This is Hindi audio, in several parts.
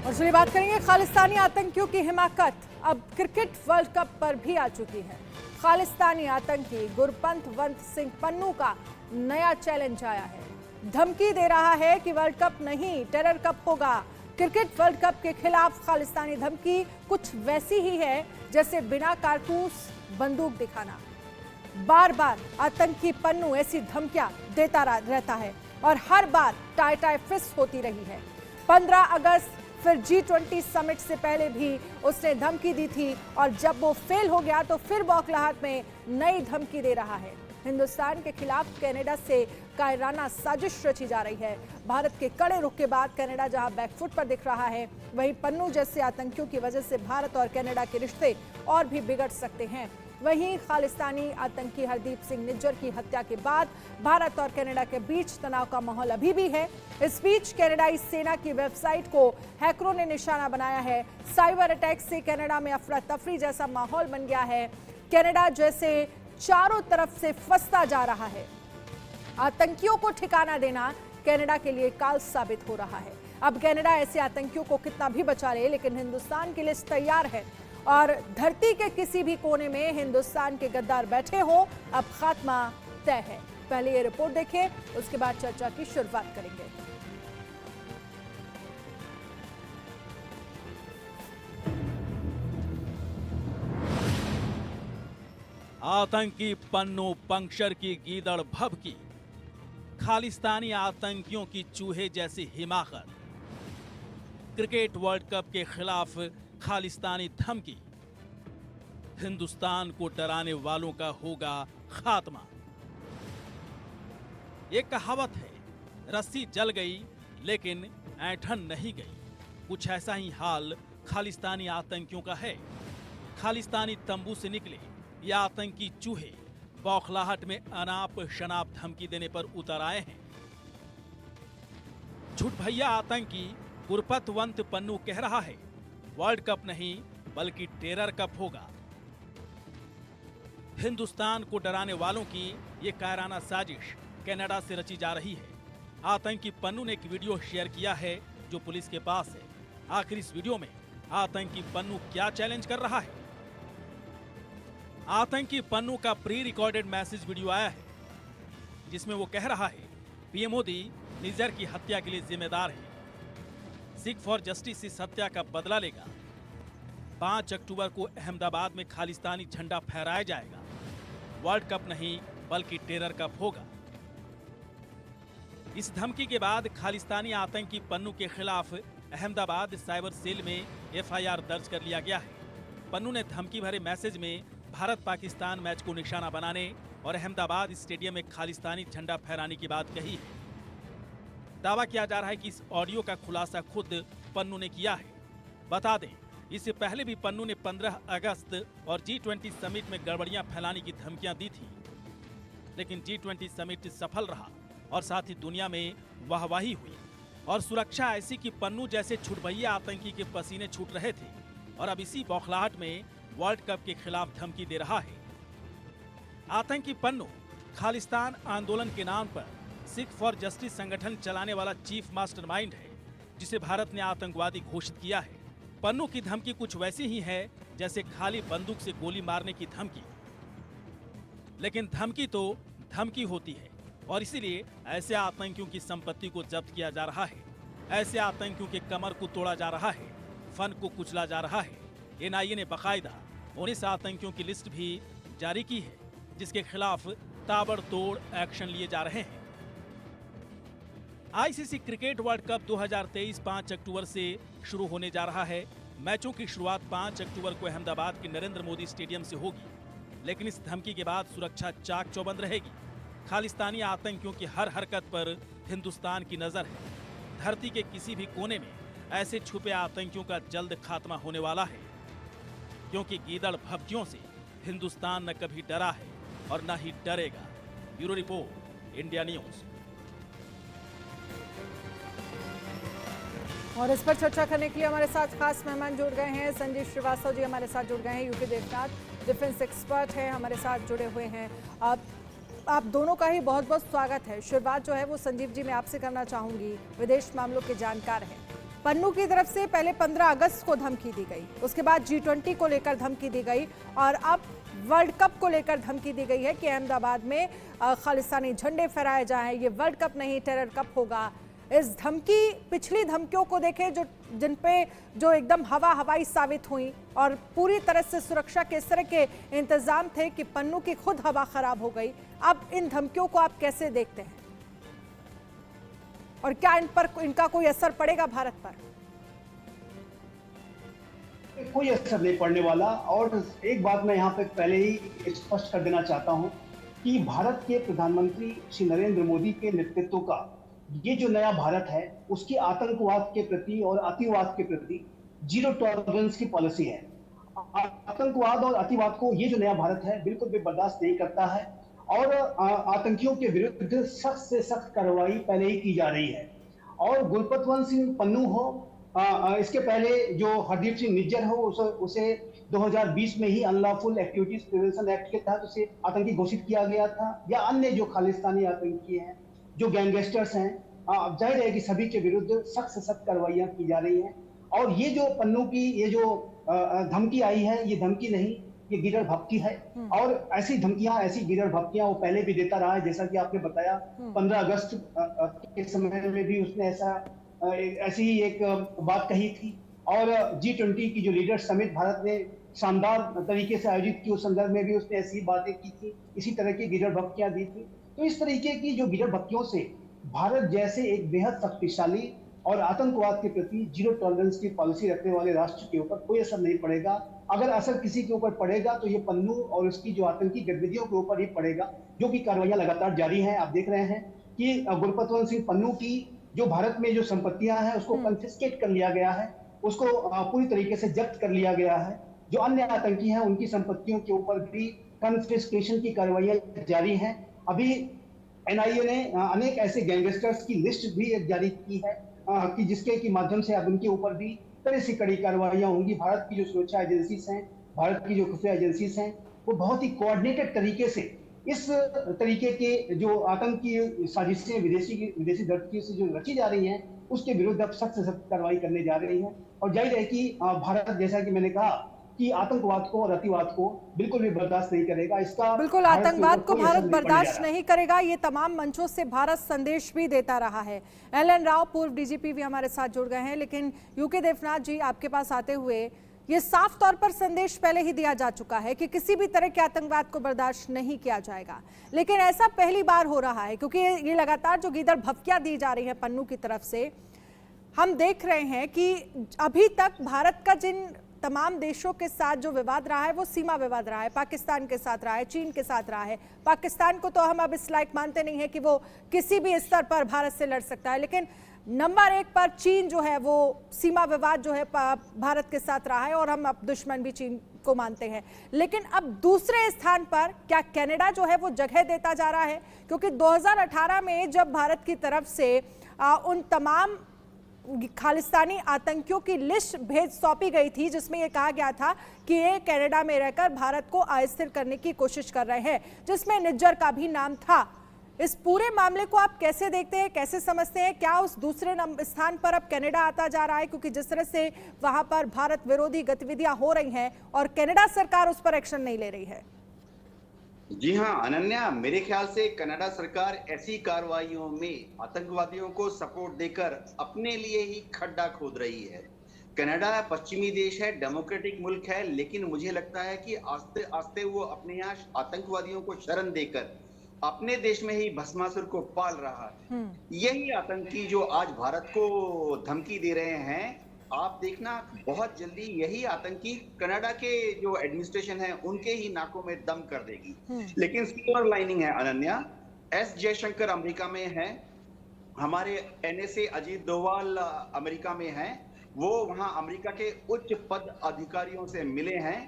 और चलिए बात करेंगे खालिस्तानी आतंकियों की हिमाकत अब क्रिकेट वर्ल्ड कप पर भी आ चुकी है। खालिस्तानी आतंकी गुरपंतवंत सिंह पन्नू का नया चैलेंज आया है। धमकी दे रहा है कि वर्ल्ड कप नहीं टेरर कप होगा। क्रिकेट वर्ल्ड कप के खिलाफ खालिस्तानी धमकी कुछ वैसी ही है जैसे बिना कारतूस बंदूक दिखाना। बार बार आतंकी पन्नू ऐसी धमकियां देता रहता है और हर बार टाई टाई फिस्ट होती रही है। 15 अगस्त फिर G20 समिट से पहले भी उसने धमकी दी थी और जब वो फेल हो गया तो फिर बौखलाहट में नई धमकी दे रहा है। हिंदुस्तान के खिलाफ कनाडा से कायराना साजिश रची जा रही है। भारत के कड़े रुख के बाद कनाडा जहां बैकफुट पर दिख रहा है, वहीं पन्नू जैसे आतंकियों की वजह से भारत और कनाडा के रिश्ते और भी बिगड़ सकते हैं। वहीं खालिस्तानी आतंकी हरदीप सिंह निज्जर की हत्या के बाद भारत और कनाडा के बीच तनाव का माहौल अभी भी है। इस बीच कनाडाई सेना की वेबसाइट को हैकरों ने निशाना बनाया है। साइबर अटैक से कनाडा में अफरा तफरी जैसा माहौल बन गया है। कनाडा जैसे चारों तरफ से फंसता जा रहा है। आतंकियों को ठिकाना देना कनाडा के लिए काल साबित हो रहा है। अब कनाडा ऐसे आतंकियों को कितना भी बचा ले, लेकिन हिंदुस्तान की लिस्ट तैयार है और धरती के किसी भी कोने में हिंदुस्तान के गद्दार बैठे हो, अब खात्मा तय है। पहले ये रिपोर्ट देखें, उसके बाद चर्चा की शुरुआत करेंगे। आतंकी पन्नू पंक्चर की गीदड़ भभकी, खालिस्तानी आतंकियों की चूहे जैसी हिमाकत, क्रिकेट वर्ल्ड कप के खिलाफ खालिस्तानी धमकी, हिंदुस्तान को डराने वालों का होगा खात्मा। एक कहावत है, रस्सी जल गई लेकिन ऐंठन नहीं गई। कुछ ऐसा ही हाल खालिस्तानी आतंकियों का है। खालिस्तानी तंबू से निकले ये आतंकी चूहे बौखलाहट में अनाप शनाप धमकी देने पर उतर आए हैं। झूठ भैया आतंकी गुरपतवंत पन्नू कह रहा है, वर्ल्ड कप नहीं बल्कि टेरर कप होगा। हिंदुस्तान को डराने वालों की ये कायराना साजिश कनाडा से रची जा रही है। आतंकी पन्नू ने एक वीडियो शेयर किया है जो पुलिस के पास है। आखिर इस वीडियो में आतंकी पन्नू क्या चैलेंज कर रहा है? आतंकी पन्नू का प्री रिकॉर्डेड मैसेज वीडियो आया है जिसमें वो कह रहा है, पीएम मोदी निज्जर की हत्या के लिए जिम्मेदार है। सिख फॉर जस्टिस इस हत्या का बदला लेगा। 5 अक्टूबर को अहमदाबाद में खालिस्तानी झंडा फहराया जाएगा। वर्ल्ड कप नहीं बल्कि टेरर कप होगा। इस धमकी के बाद खालिस्तानी आतंकी पन्नू के खिलाफ अहमदाबाद साइबर सेल में एफआईआर दर्ज कर लिया गया है। पन्नू ने धमकी भरे मैसेज में भारत पाकिस्तान मैच को निशाना बनाने और अहमदाबाद स्टेडियम में खालिस्तानी झंडा फहराने की बात कही है। दावा किया जा रहा है कि इस ऑडियो का खुलासा खुद पन्नू ने किया है। बता दें, इससे पहले भी पन्नू ने 15 अगस्त और G20 समिट में गड़बड़ियां फैलाने की धमकियां दी थी, लेकिन G20 समिट सफल रहा और साथ ही दुनिया में वाहवाही हुई और सुरक्षा ऐसी कि पन्नू जैसे छुटभैया आतंकी के पसीने छूट रहे थे और अब इसी बौखलाहट में वर्ल्ड कप के खिलाफ धमकी दे रहा है। आतंकी पन्नू खालिस्तान आंदोलन के नाम पर सिख फॉर जस्टिस संगठन चलाने वाला चीफ मास्टरमाइंड है जिसे भारत ने आतंकवादी घोषित किया है। पन्नू की धमकी कुछ वैसी ही है जैसे खाली बंदूक से गोली मारने की धमकी, लेकिन धमकी तो धमकी होती है और इसीलिए ऐसे आतंकियों की संपत्ति को जब्त किया जा रहा है। ऐसे आतंकियों के कमर को तोड़ा जा रहा है, फन को कुचला जा रहा है। एनआईए ने बाकायदा 19 आतंकियों की लिस्ट भी जारी की है जिसके खिलाफ ताबड़तोड़ एक्शन लिए जा रहे हैं। आईसीसी क्रिकेट वर्ल्ड कप 2023 5 अक्टूबर से शुरू होने जा रहा है। मैचों की शुरुआत 5 अक्टूबर को अहमदाबाद के नरेंद्र मोदी स्टेडियम से होगी, लेकिन इस धमकी के बाद सुरक्षा चाक चौबंद रहेगी। खालिस्तानी आतंकियों की हर हरकत पर हिंदुस्तान की नजर है। धरती के किसी भी कोने में ऐसे छुपे आतंकियों का जल्द खात्मा होने वाला है, क्योंकि गीदड़ भभकियों से हिंदुस्तान न कभी डरा है और न ही डरेगा। Bureau report, India news. और इस पर चर्चा करने के लिए हमारे साथ खास मेहमान जुड़ गए हैं। संजीव श्रीवास्तव जी हमारे साथ जुड़ गए हैं, यूपी देवनाथ डिफेंस एक्सपर्ट हैं, हमारे साथ जुड़े हुए हैं। आप दोनों का ही बहुत बहुत स्वागत है। शुरुआत जो है वो संजीव जी मैं आपसे करना चाहूंगी, विदेश मामलों के जानकार हैं। पन्नू की तरफ से पहले 15 अगस्त को धमकी दी गई, उसके बाद G20 को लेकर धमकी दी गई और अब वर्ल्ड कप को लेकर धमकी दी गई है कि अहमदाबाद में खालिस्तानी झंडे फहराए जाएं, ये वर्ल्ड कप नहीं टेरर कप होगा। इस धमकी, पिछली धमकियों को देखें जिन पे जो एकदम हवाई साबित हुई और पूरी तरह से सुरक्षा के इस तरह के इंतजाम थे कि पन्नू की खुद हवा खराब हो गई। अब इन धमकियों को आप कैसे देखते हैं और क्या इनका कोई असर पड़ेगा भारत पर? कोई असर नहीं पड़ने वाला। और एक बात मैं यहाँ पे पहले ही स्पष्ट कर देना चाहता हूँ कि भारत के प्रधानमंत्री श्री नरेंद्र मोदी के नेतृत्व का ये जो नया भारत है, उसकी आतंकवाद के प्रति और अतिवाद के प्रति जीरो टॉलरेंस की पॉलिसी है। आतंकवाद और अतिवाद को ये जो नया भारत है बिल्कुल भी बर्दाश्त नहीं करता है और आतंकियों के विरुद्ध सख्त से सख्त कार्रवाई पहले ही की जा रही है। और गुरपतवंत सिंह पन्नू हो, इसके पहले जो हरदीप सिंह निज्जर हो, उसे 2020 में ही अनलॉफुल एक्टिविटीज प्रिवेंशन एक्ट के तहत उसे आतंकी घोषित किया गया था, या अन्य जो खालिस्तानी आतंकी हैं, जो गैंगस्टर्स हैं, जाहिर है कि सभी के विरुद्ध सख्त से सख्त कार्रवाइयां की जा रही हैं। और ये जो पन्नू की ये जो धमकी आई है, ये धमकी नहीं, ये गिरर भपकी है। और ऐसी धमकियां, ऐसी गिरर भपकियां वो पहले भी देता रहा है, जैसा कि आपने बताया 15 अगस्त के समय में भी उसने ऐसी ही एक बात कही थी। और G20 की जो लीडर समिट भारत ने शानदार तरीके से आयोजित की, उस संदर्भ में भी उसने ऐसी बातें की थी, इसी तरह की गिरर भपकियां दी थी। तो इस तरीके की जो गिरर भपकियों से भारत जैसे एक बेहद शक्तिशाली और आतंकवाद के प्रति जीरो टॉलरेंस की पॉलिसी रखने वाले राष्ट्र के ऊपर कोई असर नहीं पड़ेगा। अगर असर किसी के ऊपर पड़ेगा तो ये पन्नू और उसकी जो आतंकी गतिविधियों के ऊपर ही पड़ेगा, जो कि कार्रवाइयां लगातार जारी हैं। आप देख रहे हैं कि गुरपतवंत सिंह पन्नू की जो भारत में जो संपत्तियां हैं उसको कंफिस्केट कर लिया गया है, उसको पूरी तरीके से जब्त कर लिया गया है। जो अन्य आतंकी हैं उनकी संपत्तियों के ऊपर भी कंफिस्केशन की कार्रवाइयां जारी हैं। अभी NIA ने अनेक ऐसे गैंगस्टर्स की लिस्ट भी जारी की है कि जिसके की माध्यम से अब उनके ऊपर भी कड़ी से कड़ी कार्रवाइयां होंगी। भारत की जो सुरक्षा एजेंसीज हैं, भारत की जो खुफिया एजेंसीज हैं, वो बहुत ही कोऑर्डिनेटेड तरीके से इस तरीके के जो आतंकी साजिशें विदेशी धरती से जो रची जा रही हैं, उसके विरुद्ध अब सख्त से सख्त कार्रवाई करने जा रही हैं। और जाहिर है कि भारत, जैसा कि मैंने कहा, कि आतंकवाद को और अतिवाद को बिल्कुल भी बर्दाश्त नहीं करेगा। इसका बिल्कुल आतंकवाद को भारत बर्दाश्त नहीं करेगा, ये तमाम मंचों से भारत संदेश भी देता रहा है। LN राव, पूर्व DGP भी हमारे साथ जुड़ गए हैं। लेकिन UK देवनाथ जी, आपके पास आते हुए ये साफ तौर पर संदेश पहले ही दिया जा चुका है कि किसी भी तरह के आतंकवाद को बर्दाश्त नहीं किया जाएगा, लेकिन ऐसा पहली बार हो रहा है क्योंकि ये लगातार जो गिरर भपकियां दी जा रही है पन्नू की तरफ से, हम देख रहे हैं कि अभी तक भारत का जिन तमाम देशों के साथ जो विवाद रहा है वो सीमा विवाद रहा है, पाकिस्तान के साथ रहा है, चीन के साथ रहा है। पाकिस्तान को तो हम अब इस लायक मानते नहीं है कि वो किसी भी स्तर पर भारत से लड़ सकता है, लेकिन नंबर 1 पर चीन जो है वो सीमा विवाद जो है भारत के साथ रहा है और हम अब दुश्मन भी चीन को मानते हैं। लेकिन अब दूसरे स्थान पर क्या कनाडा जो है वो जगह देता जा रहा है? क्योंकि 2018 में जब भारत की तरफ से उन तमाम खालिस्तानी आतंकियों की लिस्ट भेज सौंपी गई थी जिसमें यह कहा गया था कि ये कनाडा में रहकर भारत को अस्थिर करने की कोशिश कर रहे हैं, जिसमें निज्जर का भी नाम था। इस पूरे मामले को आप कैसे देखते हैं, कैसे समझते हैं? क्या उस दूसरे स्थान पर अब कनाडा आता जा रहा है क्योंकि जिस तरह से वहां पर भारत विरोधी गतिविधियां हो रही हैं और कनाडा सरकार उस पर एक्शन नहीं ले रही है? जी हाँ अनन्या, मेरे ख्याल से कनाडा सरकार ऐसी कार्रवाइयों में आतंकवादियों को सपोर्ट देकर अपने लिए ही खड्डा खोद रही है। कनाडा पश्चिमी देश है, डेमोक्रेटिक मुल्क है, लेकिन मुझे लगता है कि आस्ते आस्ते वो अपने यहाँ आतंकवादियों को शरण देकर अपने देश में ही भस्मासुर को पाल रहा है। यही आतंकी जो आज भारत को धमकी दे रहे हैं, आप देखना बहुत जल्दी यही आतंकी कनाडा के जो एडमिनिस्ट्रेशन है उनके ही नाकों में दम कर देगी। लेकिन सिल्वर लाइनिंग है अनन्या, S जयशंकर अमेरिका में है, हमारे NSA अजीत डोवाल अमेरिका में है, वो वहां अमेरिका के उच्च पद अधिकारियों से मिले हैं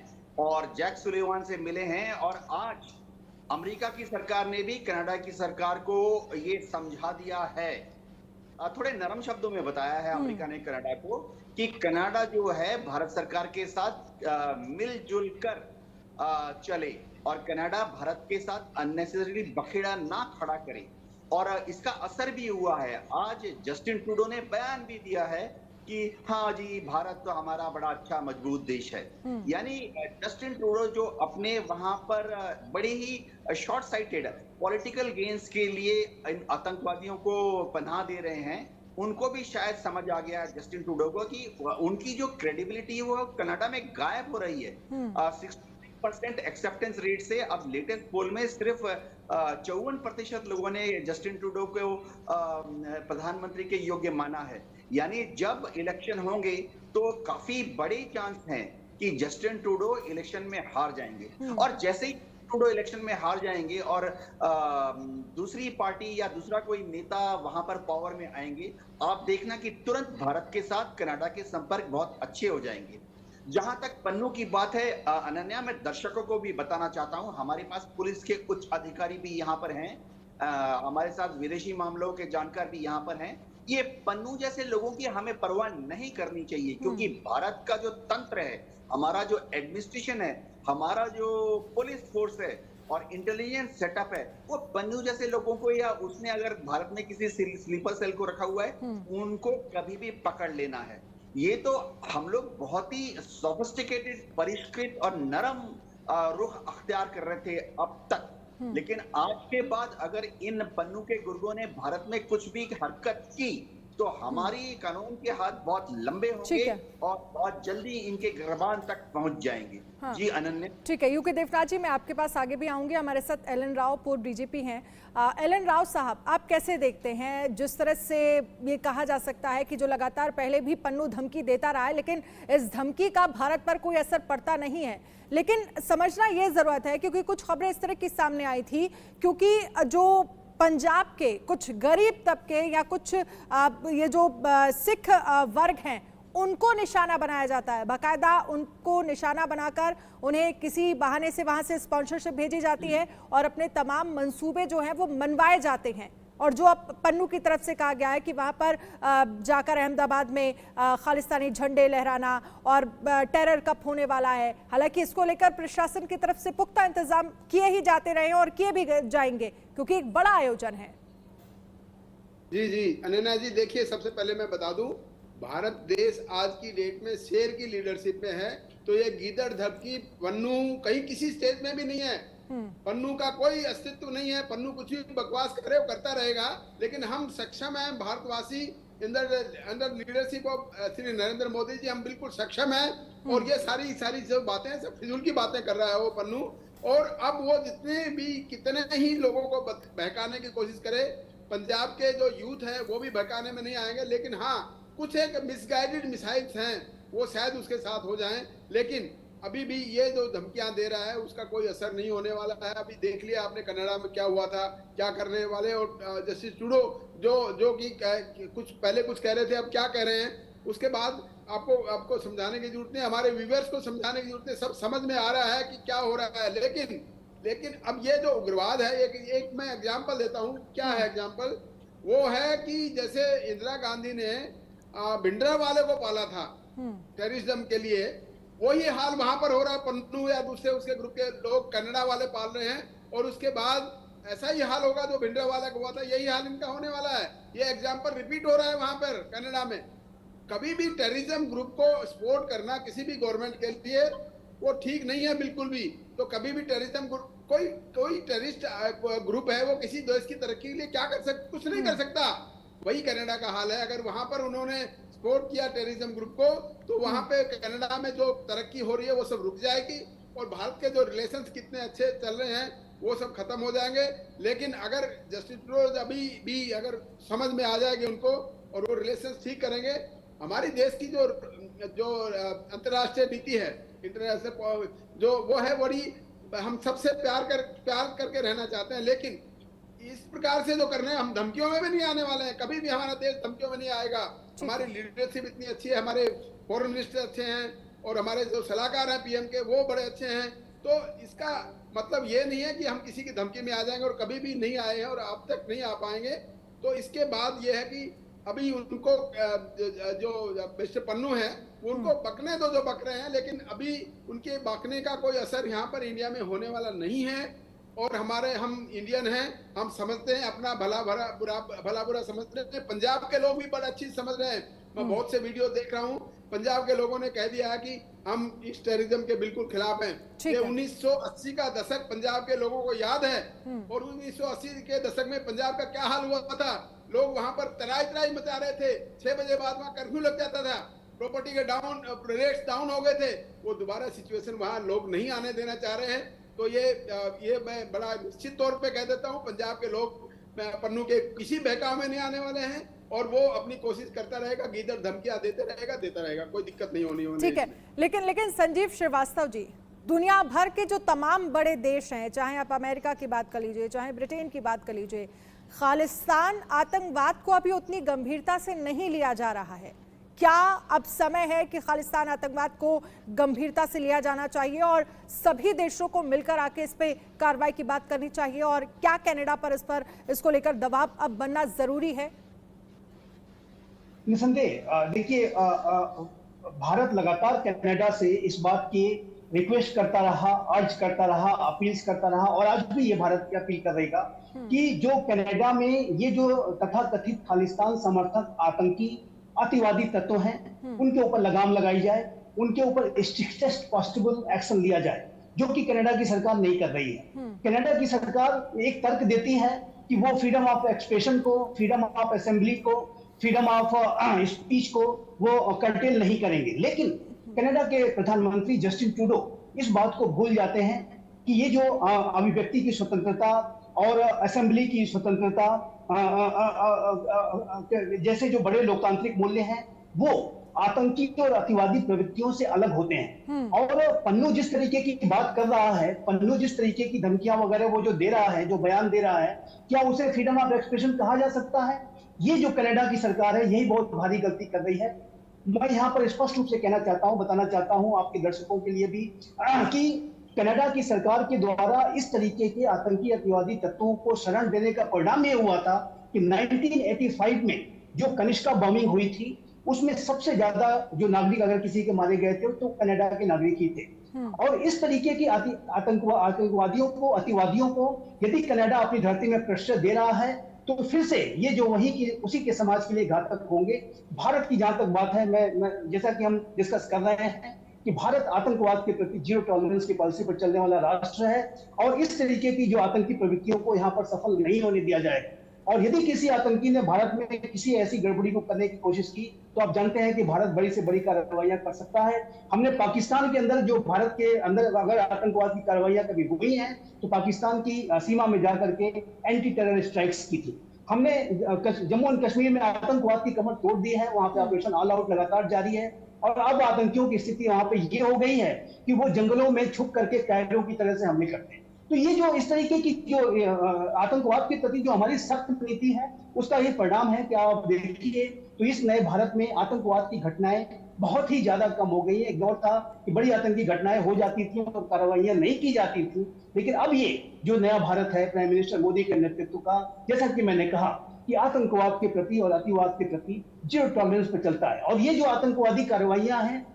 और जैक सुलिवान से मिले हैं। और आज अमेरिका की सरकार ने भी कनाडा की सरकार को ये समझा दिया है, थोड़े नरम शब्दों में बताया है अमेरिका ने कनाडा को कि कनाडा जो है भारत सरकार के साथ मिलजुल कर चले और कनाडा भारत के साथ अननेसेसरी बखेड़ा ना खड़ा करे। और इसका असर भी हुआ है। आज जस्टिन ट्रूडो ने बयान भी दिया है कि हाँ जी, भारत तो हमारा बड़ा अच्छा मजबूत देश है। यानी जस्टिन ट्रूडो जो अपने वहां पर बड़े ही शॉर्ट साइटेड पॉलिटिकल गेन्स के लिए इन आतंकवादियों को पनाह दे रहे हैं, उनको भी शायद समझ आ गया जस्टिन ट्रूडो को कि उनकी जो क्रेडिबिलिटी है वो कनाडा में गायब हो रही है। 60% एक्सेप्टेंस रेट से अब लेटेस्ट पोल में सिर्फ 54% लोगों ने जस्टिन ट्रूडो को प्रधानमंत्री के योग्य माना है। यानी जब इलेक्शन होंगे तो काफी बड़े चांस हैं कि जस्टिन ट्रूडो इलेक्शन में हार जाएंगे, और जैसे ही ट्रूडो इलेक्शन में हार जाएंगे और दूसरी पार्टी या दूसरा कोई नेता वहां पर पावर में आएंगे, आप देखना कि तुरंत भारत के साथ कनाडा के संपर्क बहुत अच्छे हो जाएंगे। जहां तक पन्नू की बात है अनन्या, मैं दर्शकों को भी बताना चाहता हूं, हमारे पास पुलिस के कुछ अधिकारी भी यहाँ पर हैं, हमारे साथ विदेशी मामलों के जानकार भी यहाँ पर हैं। ये पन्नू जैसे लोगों की हमें परवाह नहीं करनी चाहिए, क्योंकि भारत का जो तंत्र है, हमारा जो एडमिनिस्ट्रेशन है, हमारा जो पुलिस फोर्स है और इंटेलिजेंस सेटअप है, वो पन्नू जैसे लोगों को, या उसने अगर भारत में किसी स्लीपर सेल को रखा हुआ है, उनको कभी भी पकड़ लेना है। ये तो हम लोग बहुत ही सोफिस्टिकेटेड, परिष्कृत और नरम रुख अख्तियार कर रहे थे अब तक, लेकिन आज के बाद अगर इन पन्नू के गुर्गों ने भारत में कुछ भी हरकत की तो हमारी कानून के हाथ बहुत लंबे होंगे और बहुत जल्दी इनके गिरबान तक पहुंच जाएंगे। हाँ। जी अनन्या। ठीक है, यूके देवराज जी, मैं आपके पास आगे भी आऊंगी। हमारे साथ एलन राव, पूर्व डीजीपी हैं। एलन राव साहब, आप कैसे देखते हैं जिस तरह से ये कहा जा सकता है कि जो लगातार पहले भी पन्नू धमकी देता रहा है, लेकिन इस धमकी का भारत पर कोई असर पड़ता नहीं है, लेकिन समझना ये जरूरत है क्योंकि कुछ खबरें इस तरह की सामने आई थी, क्योंकि जो पंजाब के कुछ गरीब तबके या कुछ ये जो सिख वर्ग हैं उनको निशाना बनाया जाता है, बाकायदा उनको निशाना बनाकर उन्हें किसी बहाने से वहां से स्पॉन्सरशिप भेजी जाती है और अपने तमाम मंसूबे जो हैं वो मनवाए जाते हैं। और जो अब पन्नू की तरफ से कहा गया है कि वहां पर जाकर अहमदाबाद में खालिस्तानी झंडे लहराना और टेरर कप होने वाला है। हालांकि इसको लेकर प्रशासन की तरफ से पुख्ता इंतजाम किए ही जाते रहे और किए भी जाएंगे क्योंकि एक बड़ा आयोजन है। जी जी अनन्या जी, देखिए, सबसे पहले मैं बता दूं, भारत देश आज की डेट में शेर की लीडरशिप में है, तो ये गीदड़ धमकी पन्नू कहीं किसी स्टेट में भी नहीं है। पन्नू का कोई अस्तित्व नहीं है। पन्नू कुछ भी बकवास करे, वो करता रहेगा, लेकिन हम सक्षम हैं, भारतवासी under leadership of Shri Narendra Modi ji, हम बिल्कुल सक्षम हैं। और ये सारी जो बातें सब फिजूल की बातें कर रहा है वो पन्नू। और अब वो जितने भी कितने ही लोगों को बहकाने की कोशिश करे, पंजाब के जो यूथ है वो भी बहकाने में नहीं आएंगे, लेकिन हाँ, कुछ एक मिसगाइडेड मिसाइल्स हैं वो शायद उसके साथ हो जाएं, लेकिन अभी भी ये जो धमकियां दे रहा है उसका कोई असर नहीं होने वाला है। अभी देख लिया आपने कनाडा में क्या हुआ था, क्या करने वाले, और जस्टिस ट्रूडो जो कि कुछ पहले कुछ कह रहे थे, अब क्या कह रहे हैं, उसके बाद आपको समझाने की जरूरत नहीं, हमारे व्यूअर्स को समझाने की जरूरत नहीं, सब समझ में आ रहा है कि क्या हो रहा है। लेकिन अब ये जो उग्रवाद है, एक मैं एग्जाम्पल देता हूँ। क्या है एग्जाम्पल? वो है कि जैसे इंदिरा गांधी ने भिंडरावाले को पाला था टेररिज्म के लिए, वही हाल वहां पर हो रहा है। पन्नू या दूसरे उसके ग्रुप के लोग कनाडा वाले पाल रहे हैं, और उसके बाद ऐसा ही हाल होगा जो भिंडरावाला को हुआ था, यही हाल इनका होने वाला है। ये एग्जाम्पल रिपीट हो रहा है वहां पर कनाडा में। कभी भी टेररिज्म ग्रुप को सपोर्ट करना किसी भी गवर्नमेंट के लिए वो ठीक नहीं है बिल्कुल भी। तो कभी भी टेररिज्म ग्रुप, कोई टेररिस्ट ग्रुप है वो किसी देश की तरक्की के लिए क्या कर सकता? कुछ नहीं कर सकता। वही कनाडा का हाल है। अगर वहां पर उन्होंने सपोर्ट किया टेररिज्म ग्रुप को, तो वहां पे कनाडा में जो तरक्की हो रही है वो सब रुक जाएगी, और भारत के जो रिलेशंस कितने अच्छे चल रहे हैं वो सब खत्म हो जाएंगे। लेकिन अगर जस्टिस ट्रूडो अभी भी अगर समझ में आ जाएगी उनको और वो रिलेशंस ठीक करेंगे, हमारी देश की जो अंतर्राष्ट्रीय नीति है, इंटरनेशनल जो वो है, बड़ी हम सबसे प्यार करके रहना चाहते हैं। लेकिन इस प्रकार से जो कर रहे हैं, हम धमकियों में भी नहीं आने वाले हैं। कभी भी हमारा देश धमकियों में नहीं आएगा। हमारी लीडरशिप इतनी अच्छी है, हमारे फॉरेन मिनिस्टर अच्छे हैं, और हमारे जो सलाहकार हैं पीएम के वो बड़े अच्छे हैं। तो इसका मतलब ये नहीं है कि हम किसी की धमकी में आ जाएंगे, और कभी भी नहीं आए हैं और अब तक नहीं आ पाएंगे। तो इसके बाद ये है कि अभी उनको जो मिस्टर पन्नू है उनको बकने दो जो बक रहे हैं, लेकिन अभी उनके बकने का कोई असर यहाँ पर इंडिया में होने वाला नहीं है। और हम इंडियन हैं, हम समझते हैं अपना भला बुरा समझते हैं। पंजाब के लोग भी बड़ा अच्छी समझ रहे हैं। मैं बहुत से वीडियो देख रहा हूँ, पंजाब के लोगों ने कह दिया है कि हम इस टेररिज्म के बिल्कुल खिलाफ हैं। ये 1980 का दशक पंजाब के लोगों को याद है, और 1980 के दशक में पंजाब का क्या हाल हुआ था। लोग वहां पर तराई मचा रहे थे, 6 बजे बाद वहां कर्फ्यू लग जाता था, प्रॉपर्टी के रेट्स डाउन हो गए थे। वो दोबारा सिचुएशन वहां लोग नहीं आने देना चाह रहे हैं। तो ये मैं बड़ा निश्चित तौर पे कह देता हूँ, पंजाब के लोग पन्नू के किसी बहकाव में नहीं आने वाले हैं, और वो अपनी कोशिश करता रहेगा, गीदड़ धमकियां देता रहेगा, कोई दिक्कत नहीं होनी। ठीक है, लेकिन संजीव श्रीवास्तव जी, दुनिया भर के जो तमाम बड़े देश हैं, चाहे आप अमेरिका की बात कर लीजिए, चाहे ब्रिटेन की बात कर लीजिए, खालिस्तान आतंकवाद को अभी उतनी गंभीरता से नहीं लिया जा रहा है। क्या अब समय है कि खालिस्तान आतंकवाद को गंभीरता से लिया जाना चाहिए और सभी देशों को मिलकर आके इस पे कार्रवाई की बात करनी चाहिए, और क्या कनाडा पर इसको लेकर दबाव अब बनना जरूरी है? निसंदेह देखिए, भारत लगातार कनाडा से इस बात की रिक्वेस्ट करता रहा, अर्ज करता रहा, अपील्स करता रहा, और आज भी ये भारत की अपील कर रहेगा कि जो कनाडा में ये जो तथाकथित खालिस्तान समर्थक आतंकी अतिवादी तत्व हैं, उनके ऊपर लगाम लगाई जाए, उनके ऊपर स्ट्रिक्टेस्ट पॉसिबल एक्शन लिया जाए, जो कि कनाडा की सरकार नहीं कर रही है। कनाडा की सरकार एक तर्क देती है कि वो फ्रीडम ऑफ एक्सप्रेशन को, फ्रीडम ऑफ असेंबली को, फ्रीडम ऑफ स्पीच को वो कर्टेल नहीं करेंगे, लेकिन कनाडा के प्रधानमंत्री जस्टिन ट्रूडो इस बात को भूल जाते हैं कि ये जो अभिव्यक्ति की स्वतंत्रता और असेंबली की स्वतंत्रता जैसे जो बड़े लोकतांत्रिक मूल्य हैं, वो आतंकी और अतिवादी प्रवृत्तियों से अलग होते हैं। और पन्नू जिस तरीके की बात कर रहा है, पन्नू जिस तरीके की धमकियां वगैरह वो जो दे रहा है, जो बयान दे रहा है, क्या उसे फ्रीडम ऑफ एक्सप्रेशन कहा जा सकता है? ये जो कनाडा की सरकार है, यही बहुत भारी गलती कर रही है। मैं यहाँ पर स्पष्ट रूप से कहना चाहता हूँ, बताना चाहता हूँ आपके दर्शकों के लिए भी कि कनाडा की सरकार के द्वारा इस तरीके के आतंकी अतिवादी तत्वों को शरण देने का परिणाम ये हुआ था कि 1985 में जो कनिष्का बॉम्बिंग हुई थी, उसमें सबसे ज्यादा जो नागरिक अगर किसी के मारे गए थे तो कनाडा के नागरिक ही थे। और इस तरीके की आतंकवादियों को, अतिवादियों को यदि कनाडा अपनी धरती में प्रश्रय दे रहा है, तो फिर से ये जो उसी के समाज के लिए घातक होंगे। भारत की जहां तक बात है, मैं जैसा कि हम डिस्कस कर रहे हैं कि भारत आतंकवाद के प्रति जीरो टॉलरेंस की पॉलिसी पर चलने वाला राष्ट्र है, और इस तरीके की जो आतंकी प्रवृत्तियों को यहाँ पर सफल नहीं होने दिया जाएगा। और यदि किसी आतंकी ने भारत में किसी ऐसी गड़बड़ी को करने की कोशिश की, तो आप जानते हैं कि भारत बड़ी से बड़ी कार्रवाइयां कर सकता है। हमने पाकिस्तान के अंदर, जो भारत के अंदर अगर आतंकवाद की कार्रवाइयां कभी हुई हैं, तो पाकिस्तान की सीमा में जाकर के एंटी टेरर स्ट्राइक्स की थी। हमने जम्मू एंड कश्मीर में आतंकवाद की कमर तोड़ दी है, वहां पे ऑपरेशन ऑल आउट लगातार जारी है। और अब आतंकियों की स्थिति वहां पे ये हो गई है कि वो जंगलों में छुप करके कैदियों की तरह से हमले करते हैं। तो ये जो इस तरीके की जो आतंकवाद के प्रति जो हमारी सख्त नीति है, उसका ये परिणाम है कि आप देखिए तो इस नए भारत में आतंकवाद की घटनाएं बहुत ही ज्यादा कम हो गई है। एक दौर था कि बड़ी आतंकी घटनाएं हो जाती थी और कार्रवाइयां नहीं की जाती थी, लेकिन अब ये जो नया भारत है प्राइम मिनिस्टर मोदी के नेतृत्व का, जैसा कि मैंने कहा कि आतंकवाद के प्रति और अतिवाद के प्रति जीरो टॉलरेंस पर चलता है। और ये जो आतंकवादी कार्रवाइयां हैं,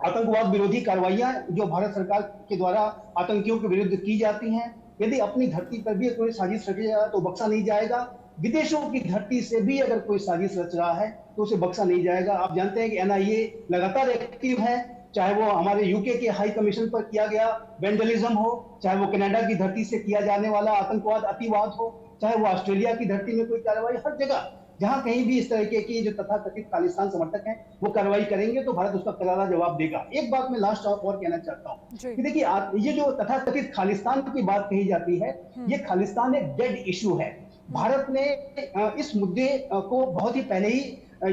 आतंकवाद विरोधी कार्रवाइयां जो भारत सरकार के द्वारा आतंकियों के विरुद्ध की जाती हैं, यदि अपनी धरती पर भी कोई साजिश रची जाए तो बख्शा नहीं जाएगा। विदेशों की धरती से भी अगर कोई साजिश रच रहा है तो उसे बख्शा नहीं जाएगा। आप जानते हैं कि एनआईए लगातार एक्टिव है, चाहे वो हमारे यूके के हाई कमीशन पर किया गया वेंडलिज्म हो, चाहे वो कनाडा की धरती से किया जाने वाला आतंकवाद अतिवाद हो, चाहे वो ऑस्ट्रेलिया की धरती में कोई कार्रवाई, हर जगह जहां कहीं भी इस तरीके की जो तथाकथित खालिस्तान समर्थक हैं वो कार्रवाई करेंगे तो भारत उसका करारा जवाब देगा। एक बात मैं लास्ट और कहना चाहता हूं कि देखिए, ये जो तथाकथित खालिस्तान की बात कही जाती है, ये खालिस्तान एक डेड इशू है। भारत ने इस मुद्दे को बहुत ही पहले ही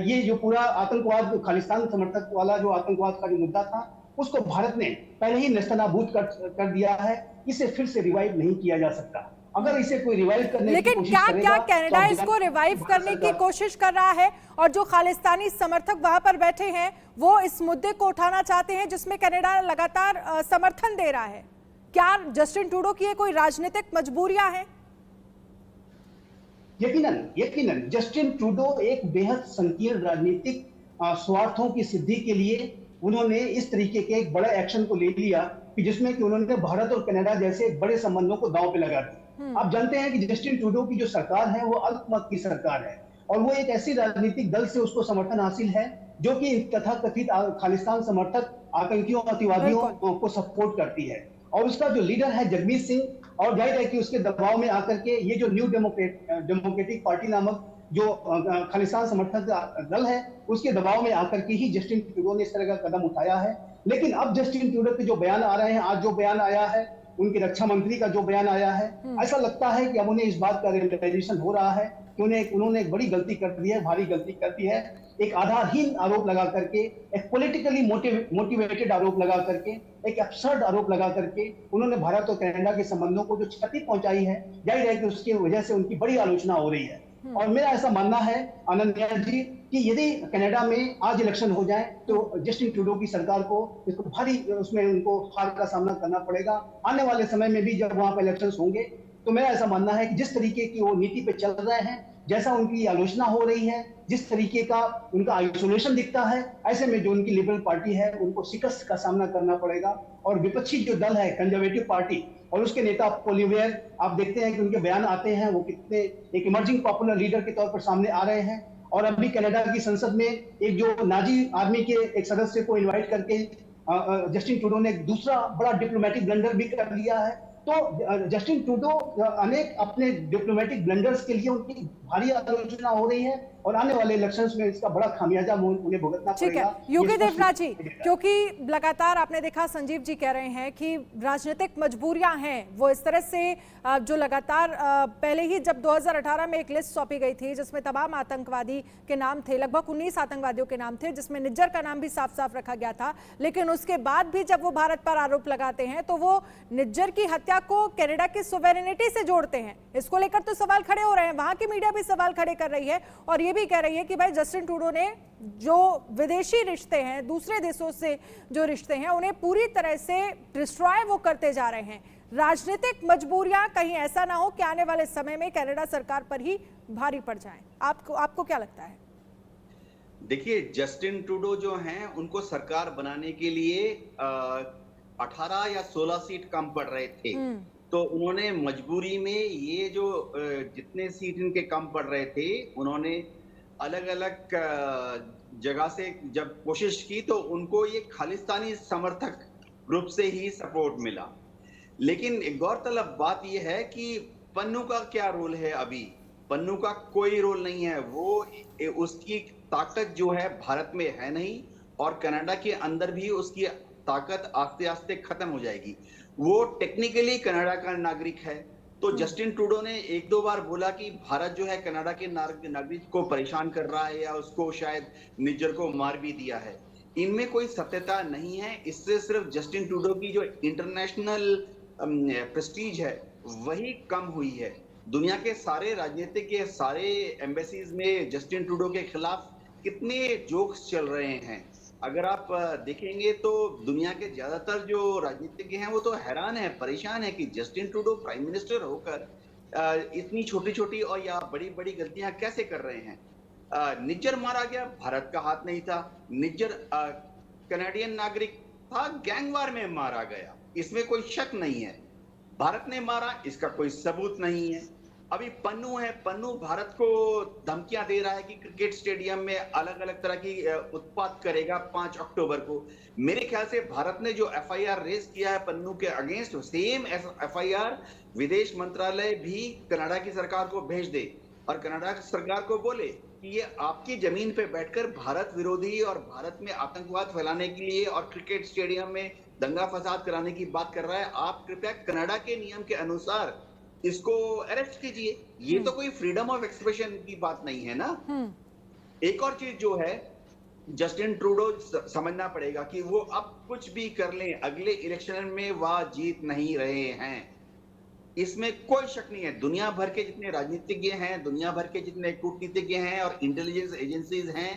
ये जो पूरा आतंकवाद, खालिस्तान समर्थक वाला जो आतंकवाद का जो मुद्दा था, उसको भारत ने पहले ही नेस्तनाबूद कर दिया है। इसे फिर से रिवाइव नहीं किया जा सकता। अगर इसे कोई रिवाइव करने की कोशिश करेगा, लेकिन क्या कनाडा इसको रिवाइव करने की कोशिश कर रहा है? और जो खालिस्तानी समर्थक वहां पर बैठे हैं वो इस मुद्दे को उठाना चाहते हैं जिसमें कनाडा लगातार समर्थन दे रहा है। क्या जस्टिन ट्रूडो की कोई राजनीतिक मजबूरियां हैं? यकीनन जस्टिन ट्रूडो एक बेहद संकीर्ण राजनीतिक स्वार्थों की सिद्धि के लिए उन्होंने इस तरीके के एक बड़ा एक्शन को ले लिया कि जिसमें कि उन्होंने भारत और कनाडा जैसे बड़े संबंधों को दांव पे लगा दिया। आप जानते हैं कि जस्टिन ट्रूडो की जो सरकार है वो अल्पमत की सरकार है। और वो एक ऐसी राजनीतिक दल से उसको समर्थन हासिल है जो कि तथाकथित खालिस्तान समर्थक आतंकियों अतिवादियों को सपोर्ट करती है। और उसका जो लीडर है जगमीत सिंह, और जाहिर है कि उसके दबाव में आकर के ये जो न्यू डेमोक्रेटिक पार्टी नामक जो खालिस्तान समर्थक दल है, उसके दबाव में आकर के ही जस्टिन ट्रूडो ने इस तरह का कदम उठाया है। लेकिन अब जस्टिन ट्रूडो के जो बयान आ रहे हैं, आज जो बयान आया है, उनके रक्षा मंत्री का जो बयान आया है, ऐसा लगता है कि अब उन्हें इस बात का रियलाइजेशन हो रहा है कि उन्होंने एक बड़ी गलती कर दी है, भारी गलती कर दी है। एक आधारहीन आरोप लगा करके, एक पॉलिटिकली मोटिवेटेड आरोप लगा करके, एक एब्सर्ड आरोप लगा करके उन्होंने भारत और कनाडा के संबंधों को जो क्षति पहुंचाई है, जाहिर है कि उसकी वजह से उनकी बड़ी आलोचना हो रही है। और मेरा ऐसा मानना है अनन्या जी कि यदि कनाडा में आज इलेक्शन हो जाए तो जस्टिन ट्रूडो की सरकार को इसको भारी उसमें उनको हार का सामना करना पड़ेगा। आने वाले समय में भी जब वहां पर इलेक्शन होंगे तो मेरा ऐसा मानना है कि जिस तरीके की वो नीति पे चल रहे हैं, जैसा उनकी आलोचना हो रही है, जिस तरीके का उनका आइसोलेशन दिखता है, ऐसे में जो उनकी लिबरल पार्टी है उनको शिकस्त का सामना करना पड़ेगा। और विपक्षी जो दल है कंजर्वेटिव पार्टी और उसके नेता पोलिवेयर, आप देखते हैं कि उनके बयान आते हैं, वो कितने एक इमर्जिंग पॉपुलर लीडर के तौर पर सामने आ रहे हैं। और अभी कनाडा की संसद में एक जो नाजी आर्मी के एक सदस्य को इन्वाइट करके जस्टिन ट्रूडो ने एक दूसरा बड़ा डिप्लोमेटिक ब्लंडर भी कर लिया है। तो जस्टिन ट्रूडो अनेक अपने डिप्लोमेटिक ब्लंडर्स के लिए उनकी भारी आलोचना हो रही है और आने वाले इलेक्शंस में इसका बड़ा खामियाजा उन्हें भुगतना पड़ेगा। ठीक है योगी देवनाथ जी, क्योंकि लगातार आपने देखा संजीव जी कह रहे हैं कि राजनीतिक मजबूरियां हैं, वो इस तरह से जो लगातार पहले ही जब 2018 में एक लिस्ट सौंपी गई थी जिसमें तमाम आतंकवादी के नाम थे, लगभग 19 आतंकवादियों के नाम थे, जिसमें निज्जर का नाम भी साफ साफ रखा गया था। लेकिन उसके बाद भी जब वो भारत पर आरोप लगाते हैं तो वो निज्जर की हत्या को कनाडा की सोवेरेनिटी से जोड़ते हैं। इसको लेकर तो सवाल खड़े हो रहे हैं, वहां की मीडिया भी सवाल खड़े कर रही है और ये भी कह रही है कि भाई जस्टिन ट्रूडो ने जो विदेशी रिश्ते हैं, दूसरे देशों से जो रिश्ते हैं, उन्हें पूरी तरह से डिस्ट्रॉय वो करते जा रहे हैं। राजनीतिक मजबूरियां कहीं ऐसा ना हो कि आने वाले समय में कनाडा सरकार पर ही भारी पड़ जाएं। आपको क्या लगता है? देखिए, जस्टिन ट्रूडो जो हैं उनको सरकार बनाने के लिए 18 या 16 सीट कम पड़ रहे थे, तो उन्होंने मजबूरी में ये जो जितने सीट इनके कम पड़ रहे थे, उन्होंने अलग अलग जगह से जब कोशिश की तो उनको ये खालिस्तानी समर्थक ग्रुप से ही सपोर्ट मिला। लेकिन गौरतलब बात यह है कि पन्नू का क्या रोल है? अभी पन्नू का कोई रोल नहीं है। वो उसकी ताकत जो है भारत में है नहीं और कनाडा के अंदर भी उसकी ताकत आस्ते आस्ते खत्म हो जाएगी। वो टेक्निकली कनाडा का नागरिक है। तो जस्टिन ट्रूडो ने एक दो बार बोला कि भारत जो है कनाडा के नागरिक को परेशान कर रहा है या उसको शायद निज्जर को मार भी दिया है। इनमें कोई सत्यता नहीं है। इससे सिर्फ जस्टिन ट्रूडो की जो इंटरनेशनल प्रेस्टीज है वही कम हुई है। दुनिया के सारे राजनीतिक सारे एम्बेसीज में जस्टिन ट्रूडो के खिलाफ कितने जोक्स चल रहे हैं। अगर आप देखेंगे तो दुनिया के ज्यादातर जो राजनीतिज्ञ हैं वो तो हैरान है, परेशान है कि जस्टिन ट्रूडो प्राइम मिनिस्टर होकर इतनी छोटी छोटी और या बड़ी बड़ी गलतियां कैसे कर रहे हैं। निज्जर मारा गया, भारत का हाथ नहीं था। निज्जर कनाडियन नागरिक था, गैंगवार में मारा गया, इसमें कोई शक नहीं है। भारत ने मारा, इसका कोई सबूत नहीं है। अभी पन्नू है, पन्नू भारत को धमकियां दे रहा है कि क्रिकेट स्टेडियम में अलग अलग तरह की उत्पात करेगा 5 अक्टूबर को। मेरे ख्याल से भारत ने जो एफआईआर रेज किया है पन्नू के अगेंस्ट, सेम एफआईआर विदेश मंत्रालय भी कनाडा की सरकार को भेज दे और कनाडा की सरकार को बोले कि ये आपकी जमीन पे बैठकर भारत विरोधी और भारत में आतंकवाद फैलाने के लिए और क्रिकेट स्टेडियम में दंगा फसाद कराने की बात कर रहा है। आप कृपया कनाडा के नियम के अनुसार इसको अरेस्ट कीजिए। ये तो कोई फ्रीडम ऑफ एक्सप्रेशन की बात नहीं है ना। एक और चीज जो है, जस्टिन ट्रूडो समझना पड़ेगा कि वो अब कुछ भी कर लें, अगले इलेक्शन में वह जीत नहीं रहे हैं, इसमें कोई शक नहीं है। दुनिया भर के जितने राजनीतिज्ञ हैं, दुनिया भर के जितने कूटनीतिज्ञ हैं और इंटेलिजेंस एजेंसीज हैं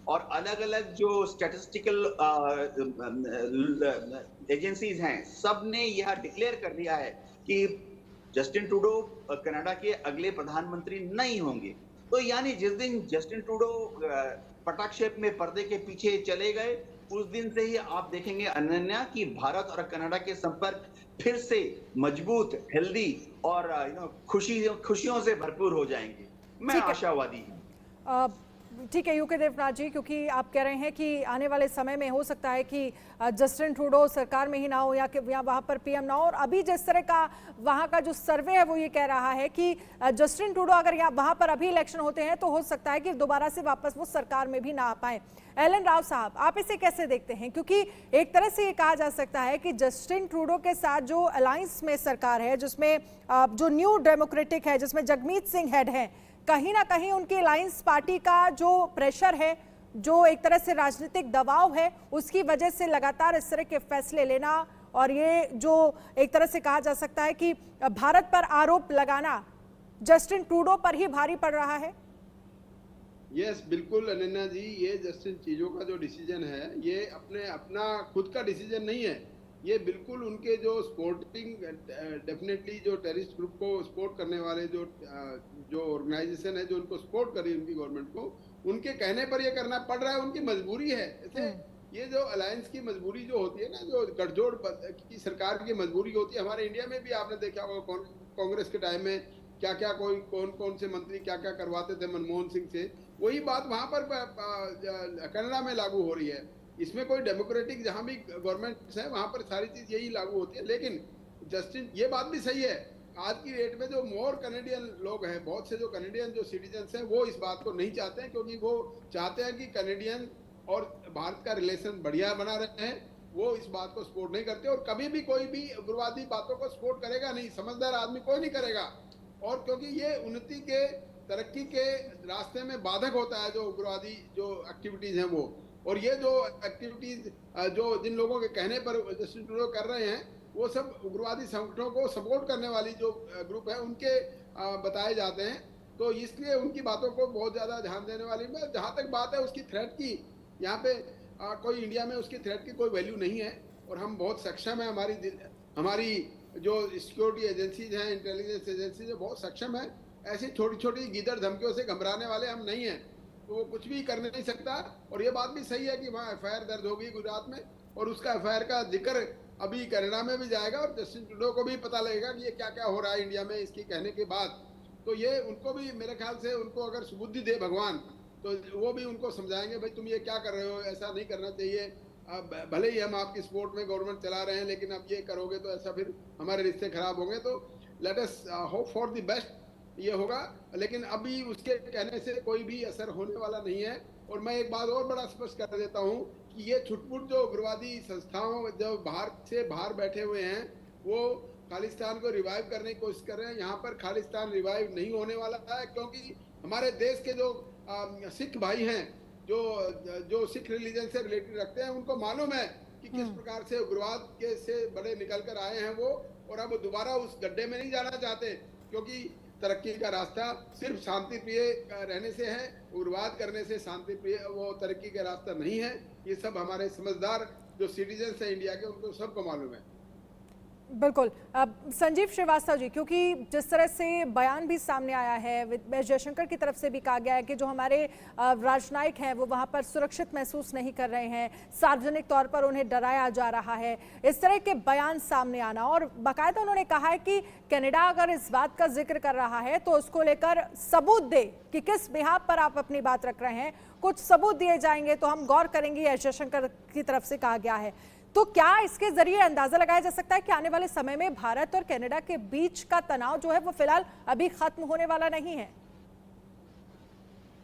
और अलग अलग जो स्टैटिस्टिकल एजेंसीज हैं, सब ने यह डिक्लेयर कर दिया है कि जस्टिन ट्रूडो कनाडा के अगले प्रधानमंत्री नहीं होंगे। तो यानी जिस दिन जस्टिन ट्रूडो पटाक्षेप में पर्दे के पीछे चले गए, उस दिन से ही आप देखेंगे अनन्या कि भारत और कनाडा के संपर्क फिर से मजबूत, हेल्दी और खुशियों से भरपूर हो जाएंगे। मैं आशावादी हूँ। ठीक है यूके देवनाथ जी, क्योंकि आप कह रहे हैं कि आने वाले समय में हो सकता है कि जस्टिन ट्रूडो सरकार में ही ना हो या कि वहाँ पर पीएम ना हो, और अभी जिस तरह का वहाँ का जो सर्वे है वो ये कह रहा है कि जस्टिन ट्रूडो अगर यहाँ वहाँ पर अभी इलेक्शन होते हैं तो हो सकता है कि दोबारा से वापस वो सरकार में भी ना आ पाए। एलन राव साहब, आप इसे कैसे देखते हैं? क्योंकि एक तरह से ये कहा जा सकता है कि जस्टिन ट्रूडो के साथ जो अलायंस में सरकार है, जिसमें जो न्यू डेमोक्रेटिक है, जिसमें जगमीत सिंह हेड है, कहीं ना कहीं उनकी अलायंस पार्टी का जो प्रेशर है, जो एक तरह से राजनीतिक दबाव है, उसकी वजह से लगातार इस तरह के फैसले लेना और ये जो एक तरह से कहा जा सकता है कि भारत पर आरोप लगाना जस्टिन ट्रूडो पर ही भारी पड़ रहा है। यस, बिल्कुल अनन्या जी, ये जस्टिन चीजों का जो डिसीजन है ये अपना खुद का डिसीजन नहीं है, ये बिल्कुल उनके जो सपोर्टिंग डेफिनेटली जो टेररिस्ट ग्रुप को सपोर्ट करने वाले जो ऑर्गेनाइजेशन है जो उनको सपोर्ट कर रही है उनकी गवर्नमेंट को, उनके कहने पर ये करना पड़ रहा है, उनकी मजबूरी है। ऐसे ये जो अलायंस की मजबूरी जो होती है ना, जो गठजोड़ की सरकार की मजबूरी होती है, हमारे इंडिया में भी आपने देखा होगा कांग्रेस के टाइम में क्या क्या कौन से मंत्री क्या क्या करवाते थे मनमोहन सिंह से, वही बात वहां पर कनाडा में लागू हो रही है। इसमें कोई डेमोक्रेटिक जहां भी गवर्नमेंट है वहां पर सारी चीज यही लागू होती है। लेकिन जस्टिन, ये बात भी सही है, आज की डेट में जो मोर कनेडियन लोग हैं, बहुत से जो कनेडियन जो सिटीजन्स हैं, वो इस बात को नहीं चाहते हैं, क्योंकि वो चाहते हैं कि कनेडियन और भारत का रिलेशन बढ़िया बना रहे हैं। वो इस बात को सपोर्ट नहीं करते और कभी भी कोई भी उग्रवादी बातों को सपोर्ट करेगा नहीं, समझदार आदमी कोई नहीं करेगा। और क्योंकि ये उन्नति के तरक्की के रास्ते में बाधक होता है जो उग्रवादी जो एक्टिविटीज हैं वो, और ये जो एक्टिविटीज जो जिन लोगों के कहने पर जस्टिन ट्रूडो कर रहे हैं, वो सब उग्रवादी संगठनों को सपोर्ट करने वाली जो ग्रुप है उनके बताए जाते हैं। तो इसलिए उनकी बातों को बहुत ज़्यादा ध्यान देने वाली में, जहाँ तक बात है उसकी थ्रेट की, यहाँ पे कोई इंडिया में उसकी थ्रेट की कोई वैल्यू नहीं है और हम बहुत सक्षम है, हमारी जो सिक्योरिटी एजेंसीज हैं, इंटेलिजेंस एजेंसीज बहुत सक्षम है। ऐसी छोटी छोटी गीदड़ धमकियों से घबराने वाले हम नहीं हैं, तो वो कुछ भी कर नहीं सकता। और ये बात भी सही है कि वहाँ एफआईआर दर्ज होगी गुजरात में, और उसका एफआईआर का जिक्र अभी कनाडा में भी जाएगा और जस्टिन ट्रूडो को भी पता लगेगा कि ये क्या क्या हो रहा है इंडिया में इसकी कहने के बाद। तो ये उनको भी मेरे ख्याल से, उनको अगर सुबुद्धि दे भगवान तो वो भी उनको समझाएंगे, भाई तुम ये क्या कर रहे हो, ऐसा नहीं करना चाहिए। अब भले ही हम आपकी सपोर्ट में गवर्नमेंट चला रहे हैं, लेकिन अब ये करोगे तो ऐसा फिर हमारे रिश्ते खराब होंगे। तो let us hope for the best, ये होगा। लेकिन अभी उसके कहने से कोई भी असर होने वाला नहीं है। और मैं एक बात और बड़ा स्पष्ट कर देता हूँ कि ये छुटपुट जो उग्रवादी संस्थाओं जो बाहर बैठे हुए हैं, वो खालिस्तान को रिवाइव करने की कोशिश कर रहे हैं। यहाँ पर खालिस्तान रिवाइव नहीं होने वाला है, क्योंकि हमारे देश के जो सिख भाई हैं, जो सिख रिलीजन से रिलेटेड रखते हैं, उनको मालूम है कि किस प्रकार से उग्रवाद के से बड़े निकल कर आए हैं वो, और अब दोबारा उस गड्ढे में नहीं जाना चाहते, क्योंकि तरक्की का रास्ता सिर्फ शांति प्रिय रहने से है, उग्रवाद करने से शांति प्रिय वो तरक्की का रास्ता नहीं है। ये सब हमारे समझदार जो सिटीजन्स हैं इंडिया के, उनको सबको मालूम है। बिल्कुल। संजीव श्रीवास्तव जी, क्योंकि जिस तरह से बयान भी सामने आया है, एस जयशंकर की तरफ से भी कहा गया है कि जो हमारे राजनयिक हैं वो वहाँ पर सुरक्षित महसूस नहीं कर रहे हैं, सार्वजनिक तौर पर उन्हें डराया जा रहा है, इस तरह के बयान सामने आना, और बाकायदा उन्होंने कहा है कि कनाडा अगर इस बात का जिक्र कर रहा है तो उसको लेकर सबूत दे कि किस बिहाफ पर आप अपनी बात रख रहे हैं, कुछ सबूत दिए जाएंगे तो हम गौर करेंगे, एस जयशंकर की तरफ से कहा गया है। तो क्या इसके जरिए अंदाजा लगाया जा सकता है कि आने वाले समय में भारत और कनाडा के बीच का तनाव जो है वो फिलहाल अभी खत्म होने वाला नहीं है?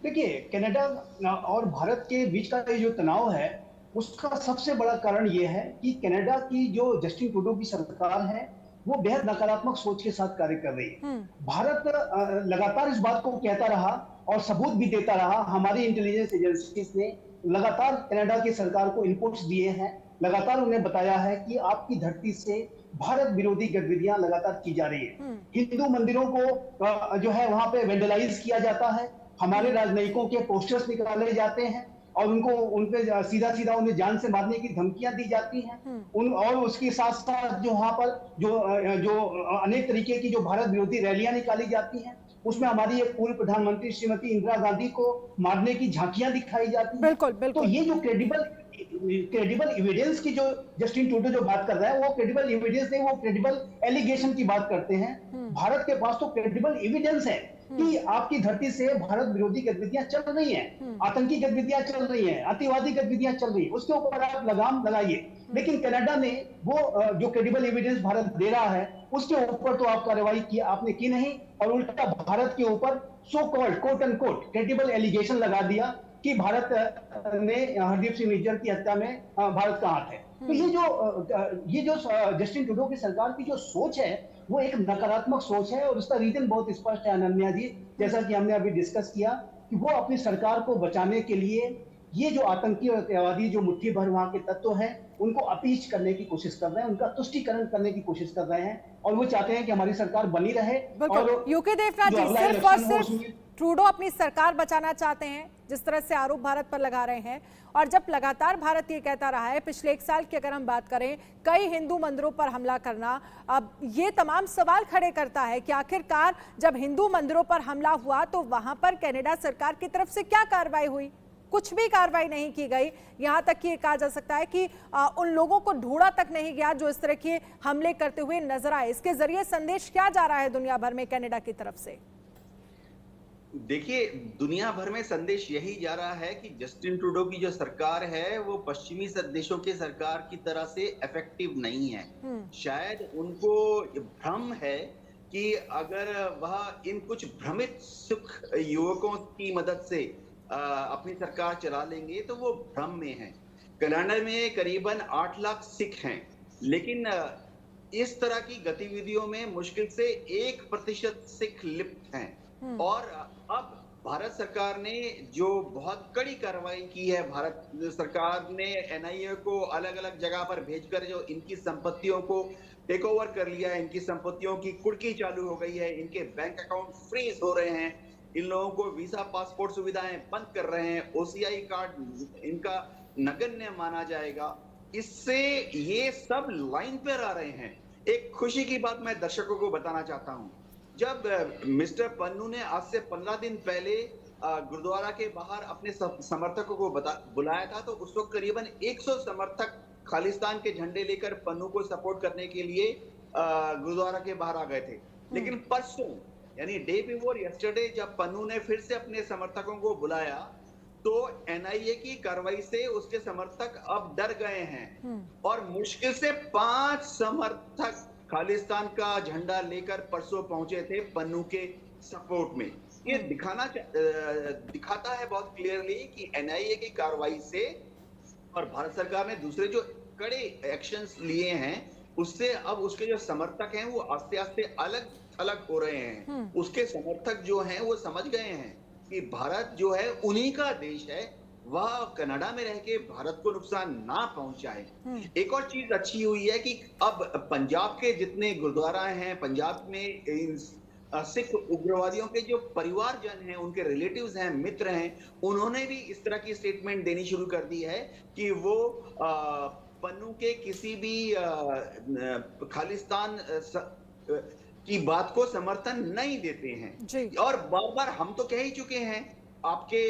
देखिए, कनाडा और भारत के बीच का ये जो तनाव है, उसका सबसे बड़ा कारण ये है कि कनाडा की जो जस्टिन ट्रूडो की सरकार है वो बेहद नकारात्मक सोच के साथ कार्य कर रही है। भारत लगातार इस बात को कहता रहा और सबूत भी देता रहा। हमारी इंटेलिजेंस एजेंसीज ने लगातार कनाडा की सरकार को इनपुट्स दिए हैं, लगातार उन्हें बताया है कि आपकी धरती से भारत विरोधी गतिविधियां लगातार की जा रही है। हिंदू मंदिरों को जो है वहां पे वेंडलाइज किया जाता है, हमारे राजनयिकों के पोस्टर्स निकाले जाते हैं और उनपे सीधा उन्हें जान से मारने की धमकियां दी जाती हैं। और उसके साथ साथ जो वहां पर जो अनेक तरीके की जो भारत विरोधी रैलियां निकाली जाती हैं, उसमें हमारी एक पूर्व प्रधानमंत्री श्रीमती इंदिरा गांधी को मारने की झांकियां दिखाई जाती हैं। बिल्कुल। तो ये जो क्रेडिबल एविडेंस की जो जस्टिन ट्रूडो जो बात कर रहा है, वो क्रेडिबल एविडेंस नहीं, वो क्रेडिबल एलिगेशन की बात करते हैं। भारत के पास तो क्रेडिबल एविडेंस है कि आपकी धरती से भारत विरोधी गतिविधियां चल रही हैं, आतंकी गतिविधियां चल रही हैं, अतिवादी गतिविधियां चल रही हैं, उसके ऊपर आप लगाम लगाइए। लेकिन कनाडा ने वो जो क्रेडिबल एविडेंस भारत दे रहा है उसके ऊपर तो आप कार्रवाई की आपने की नहीं, और उल्टा भारत के ऊपर so called quote and quote credible allegation लगा दिया कि भारत ने हरदीप सिंह निज्जर की हत्या में भारत का हाथ है। तो ये जो जस्टिन ट्रूडो की सरकार की जो सोच है वो एक नकारात्मक सोच है, और उसका रीजन बहुत स्पष्ट है अनन्या जी, जैसा कि हमने अभी डिस्कस किया कि वो अपनी सरकार को बचाने के लिए ये जो आतंकी और अतिवादी जो मुट्ठी भर वहां के तत्व हैं उनको अपीच करने की कोशिश कर रहे हैं, उनका तुष्टीकरण करने की कोशिश कर रहे हैं, और वो चाहते हैं कि हमारी सरकार बनी रहे। और यूके देवनाथ जी, सिर्फ और सिर्फ ट्रूडो अपनी सरकार बचाना चाहते हैं, जिस तरह से आरोप भारत पर लगा रहे हैं। और जब लगातार भारत ये कहता रहा है, पिछले 1 साल की अगर हम बात करें, कई हिंदू मंदिरों पर हमला करना, अब ये तमाम सवाल खड़े करता है कि आखिरकार जब हिंदू मंदिरों पर हमला हुआ तो वहां पर कनाडा सरकार की तरफ से क्या कार्रवाई हुई? कुछ भी कार्रवाई नहीं की गई। यहां तक कि कहा जा सकता है कि उन लोगों को ढूंढा तक नहीं गया जो इस तरह के हमले करते हुए नजर आए। इसके जरिए संदेश क्या जा रहा है दुनिया भर में कनाडा की तरफ से? देखिए, दुनिया भर में संदेश यही जा रहा है कि जस्टिन ट्रूडो की जो सरकार है वो पश्चिमी देशों की सरकार की तरह से इफेक्टिव नहीं है। शायद उनको भ्रम है कि अगर वह इन कुछ भ्रमित सुख युवकों की मदद से अपनी सरकार चला लेंगे तो वो भ्रम में है। कनाडा में करीबन 8 लाख सिख हैं, लेकिन इस तरह की गतिविधियों में मुश्किल से 1% सिख लिप्त हैं। और अब भारत सरकार ने जो बहुत कड़ी कार्रवाई की है, भारत सरकार ने एनआईए को अलग अलग जगह पर भेजकर जो इनकी संपत्तियों को टेक ओवर कर लिया है, इनकी संपत्तियों की कुर्की चालू हो गई है, इनके बैंक अकाउंट फ्रीज हो रहे हैं, इन लोगों को वीजा पासपोर्ट सुविधाएं बंद कर रहे हैं, ओसीआई कार्ड इनका नगण्य माना जाएगा। इससे ये सब लाइन पर आ रहे हैं। एक खुशी की बात मैं दर्शकों को बताना चाहता हूं, जब मिस्टर पन्नू ने आज से 15 दिन पहले गुरुद्वारा के बाहर अपने समर्थकों को बुलाया था, तो उस वक्त करीबन 100 समर्थक खालिस्तान के झंडे लेकर पन्नू को सपोर्ट करने के लिए गुरुद्वारा के बाहर आ गए थे। लेकिन परसों यानी डे बिफोर यस्टरडे जब पन्नू ने फिर से अपने समर्थकों को बुलाया तो एनआईए की कार्रवाई से उसके समर्थक अब डर गए हैं, और मुश्किल से 5 समर्थक खालिस्तान का झंडा लेकर परसों पहुंचे थे पन्नू के सपोर्ट में। ये दिखाता है बहुत क्लियरली कि एनआईए की कार्रवाई से और भारत सरकार ने दूसरे जो कड़े एक्शंस लिए हैं उससे अब उसके जो समर्थक हैं वो आस्ते आस्ते अलग थलग हो रहे हैं। उसके समर्थक जो हैं वो समझ गए हैं कि भारत जो है उन्हीं का देश है, वह कनाडा में रह के भारत को नुकसान ना पहुंचाए। एक और चीज अच्छी हुई है कि अब पंजाब के जितने गुरुद्वारा हैं, पंजाब में सिख उग्रवादियों के जो परिवारजन हैं, उनके रिलेटिव्स हैं, मित्र हैं, उन्होंने भी इस तरह की स्टेटमेंट देनी शुरू कर दी है कि वो पन्नू के किसी भी खालिस्तान की बात को समर्थन नहीं देते हैं। और बार बार हम तो कह ही चुके हैं, आपके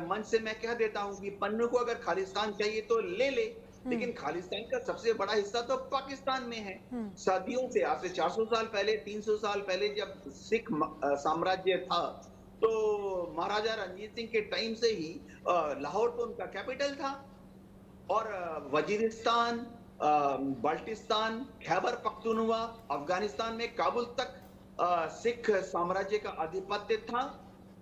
मन से मैं कह देता हूं कि पन्नू को अगर खालिस्तान चाहिए तो ले ले, लेकिन खालिस्तान का सबसे बड़ा हिस्सा तो पाकिस्तान में है। सदियों से, आज से 400 साल पहले, 300 साल पहले जब सिख साम्राज्य था तो महाराजा रंजीत सिंह के टाइम से ही लाहौर तो उनका कैपिटल था, और वजीरिस्तान, बाल्टिस्तान, खैबर पख्तूनख्वा, अफगानिस्तान में काबुल तक सिख साम्राज्य का आधिपत्य था।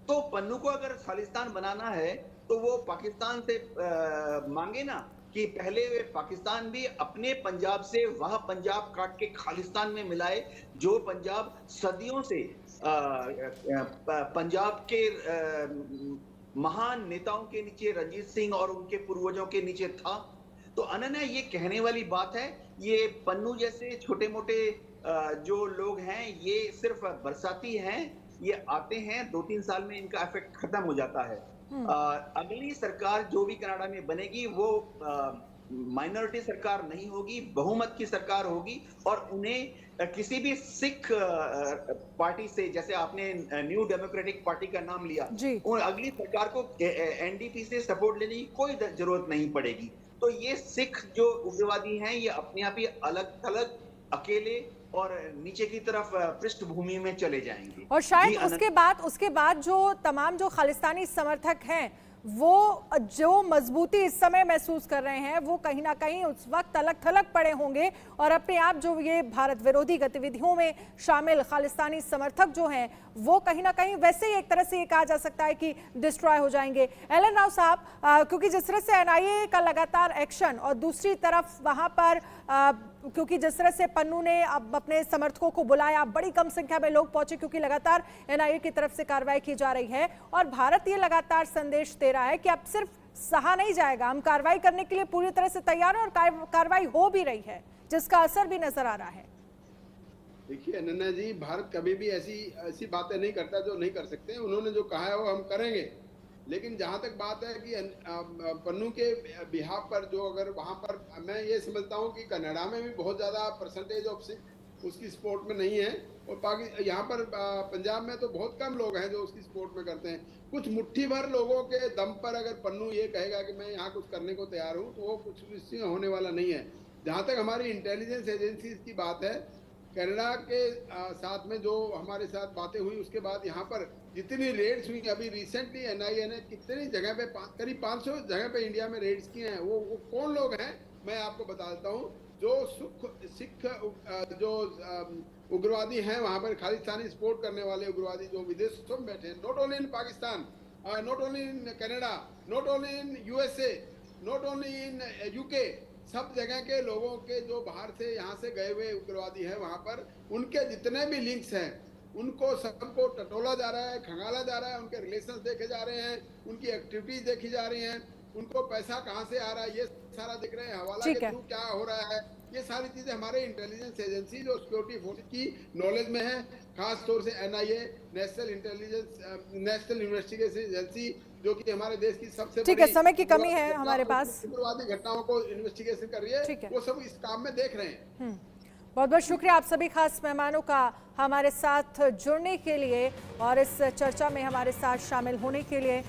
तो पन्नू को अगर खालिस्तान बनाना है तो वो पाकिस्तान से मांगे ना कि पहले पाकिस्तान भी अपने पंजाब से वह पंजाब काट के खालिस्तान में मिलाए, जो पंजाब सदियों से पंजाब के महान नेताओं के नीचे, रंजीत सिंह और उनके पूर्वजों के नीचे था। तो अनन्या, ये कहने वाली बात है, ये पन्नू जैसे छोटे मोटे जो लोग हैं ये सिर्फ बरसाती हैं, ये आते हैं 2-3 साल में इनका इफेक्ट खत्म हो जाता है। अगली सरकार जो भी कनाडा में बनेगी वो माइनॉरिटी सरकार नहीं होगी, बहुमत की सरकार होगी, और उन्हें किसी भी सिख पार्टी से, जैसे आपने न्यू डेमोक्रेटिक पार्टी का नाम लिया, अगली सरकार को एनडीपी से सपोर्ट लेने की कोई जरूरत नहीं पड़ेगी। तो ये सिख जो उग्रवादी हैं ये अपने आप ही अलग थलग अकेले और नीचे की तरफ पृष्ठभूमि में चले जाएंगे। और जी, शायद उसके बाद जो तमाम जो खालिस्तानी समर्थक हैं वो जो मजबूती इस समय महसूस कर रहे हैं वो कहीं ना कहीं उस वक्त अलग थलग पड़े होंगे और अपने आप जो ये भारत विरोधी गतिविधियों में शामिल खालिस्तानी समर्थक जो हैं वो कहीं ना कहीं वैसे ही एक तरह से ये कहा जा सकता है कि डिस्ट्रॉय हो जाएंगे। एलन राव साहब, क्योंकि जिस तरह से एनआईए का लगातार एक्शन और दूसरी तरफ वहां पर क्योंकि जिस तरह से पन्नू ने अब अपने समर्थकों को बुलाया, बड़ी कम संख्या में लोग पहुंचे क्योंकि लगातार एनआईए की तरफ से कार्रवाई की जा रही है और भारत ये लगातार संदेश दे रहा है कि अब सिर्फ सहा नहीं जाएगा, हम कार्रवाई करने के लिए पूरी तरह से तैयार हैं और कार्रवाई हो भी रही है जिसका असर भी नजर आ रहा है। देखिए अनन्या जी, भारत कभी भी ऐसी बातें नहीं करता जो नहीं कर सकते। उन्होंने जो कहा है वो हम करेंगे, लेकिन जहां तक बात है कि पन्नू के बिहाफ पर जो अगर वहां पर मैं ये समझता हूं कि कनाडा में भी बहुत ज़्यादा परसेंटेज ऑफ उसकी सपोर्ट में नहीं है और यहाँ पर पंजाब में तो बहुत कम लोग हैं जो उसकी सपोर्ट में करते हैं। कुछ मुट्ठी भर लोगों के दम पर अगर पन्नू ये कहेगा कि मैं यहाँ कुछ करने को तैयार हूँ तो वो कुछ इससे होने वाला नहीं है। जहाँ तक हमारी इंटेलिजेंस एजेंसीज की बात है, कनाडा के साथ में जो हमारे साथ बातें हुई उसके बाद यहाँ पर जितनी रेड्स हुई, अभी रिसेंटली एनआईए ने कितनी जगह पे करीब 500 जगह पे इंडिया में रेड्स किए हैं। वो कौन लोग हैं मैं आपको बता देता हूँ। जो सिख जो उग्रवादी हैं वहाँ पर, खालिस्तानी सपोर्ट करने वाले उग्रवादी जो विदेशों में बैठे हैं, not only in Pakistan, not only in Canada, not only in USA, not only in UK, सब जगह के लोगों के जो बाहर से यहाँ से गए हुए उग्रवादी हैं वहाँ पर, उनके जितने भी लिंक्स हैं उनको सबको टटोला जा रहा है, खंगाला जा रहा है, उनके रिलेशंस देखे जा रहे हैं, उनकी एक्टिविटीज देखी जा रही हैं, उनको पैसा कहाँ से आ रहा है ये सारा दिख रहे हैं, हवाला के थ्रू क्या हो रहा है, ये सारी चीजें हमारे इंटेलिजेंस एजेंसी जो सिक्योरिटी फोर्स की नॉलेज में है, खास तौर से एनआईए, नेशनल इन्वेस्टिगेशन एजेंसी, जो कि हमारे देश की सबसे ठीक है, समय की कमी है हमारे पास, उग्रवादी घटनाओं को इन्वेस्टिगेशन कर रही है, वो सब इस काम में देख रहे हैं। बहुत बहुत शुक्रिया आप सभी खास मेहमानों का हमारे साथ जुड़ने के लिए और इस चर्चा में हमारे साथ शामिल होने के लिए।